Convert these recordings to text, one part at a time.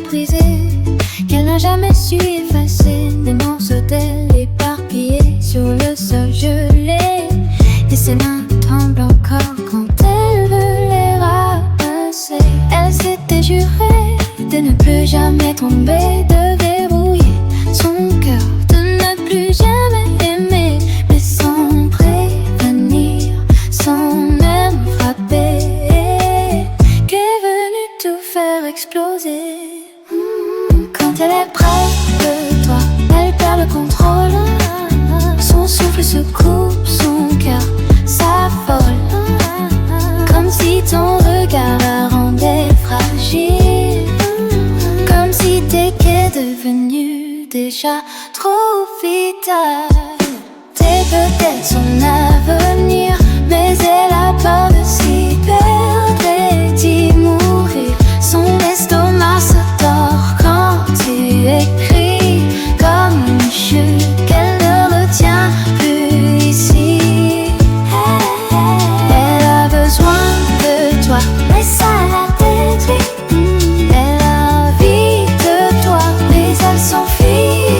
brisées qu'elle n'a jamais su effacer. Des morceaux d'elle éparpillés sur le sol gelé, et ses mains tremblent encore quand elle veut les ramasser. Elle s'était jurée de ne plus jamais tomber, de verrouiller son cœur, de ne plus jamais aimer, mais sans prévenir, sans même frapper, qu'est venue tout faire exploser. Quand elle est près de toi, elle perd le contrôle. Son souffle se coupe, son cœur s'affole, comme si ton regard la rendait fragile, comme si t'étais devenu déjà trop vital. T'es peut-être son avenir, mais elle a peur de s'y perdre et d'y mourir. Son estomac se tord quand tu écris comme une chute qu'elle ne retient plus ici. Elle a besoin de toi, mais ça la détruit. Elle a envie de toi, mais elle s'enfuit.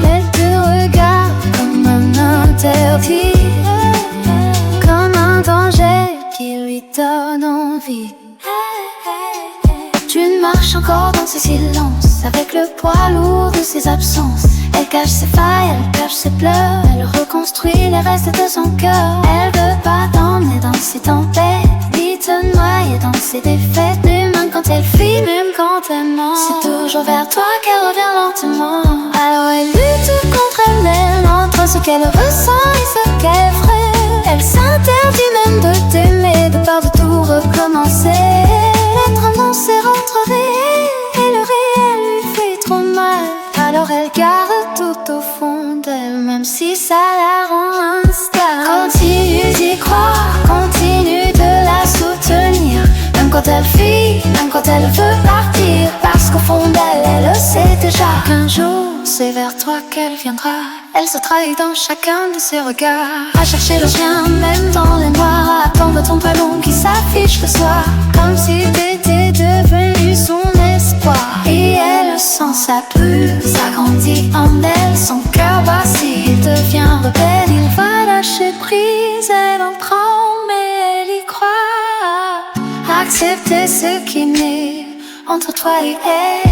Elle te regarde comme un interdit, comme un danger qui lui donne envie. Tu marches encore dans ce silence, avec le poids lourd de ses absences. Elle cache ses failles, elle cache ses pleurs, elle reconstruit les restes de son cœur. Elle veut pas t'emmener dans ses tempêtes, ni te noyer dans ses défaites. Mais même quand elle fuit, même quand elle ment, c'est toujours vers toi qu'elle revient lentement. Alors elle lutte contre elle-même, entre ce qu'elle ressent et ce qu'elle ferait. Elle s'interdit même de t'aimer, de peur de tout recommencer. L'être annoncé rentre réel, et le réel lui fait trop mal. Alors elle garde tout au fond d'elle, même si ça la rend instable. Continue d'y croire, continue de la soutenir, même quand elle fuit, même quand elle veut partir. Parce qu'au fond d'elle, elle le sait déjà qu'un jour, c'est vers toi qu'elle viendra. Elle se trahit dans chacun de ses regards, à chercher le chien même dans les noirs, à attendre ton talon qui s'affiche le soir, comme si t'étais devenu son espoir. Et elle sent sa brûle, s'agrandit en elle, son cœur vacille, il devient rebelle, il va lâcher prise, elle en prend mais elle y croit. Accepter ce qui naît entre toi et elle.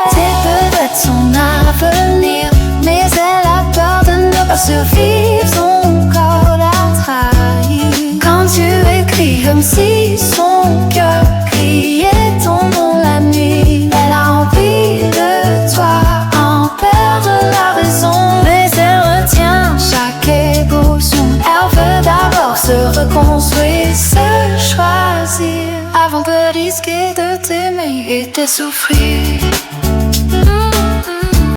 C'est peut-être son avenir, mais elle a peur de ne pas survivre, son corps la trahit. Quand tu écris comme si son cœur criait ton nom la nuit, elle a envie de toi, en perdre la raison, mais elle retient chaque émotion. Elle veut d'abord se reconstruire, se choisir, avant de risquer de t'aimer et de souffrir.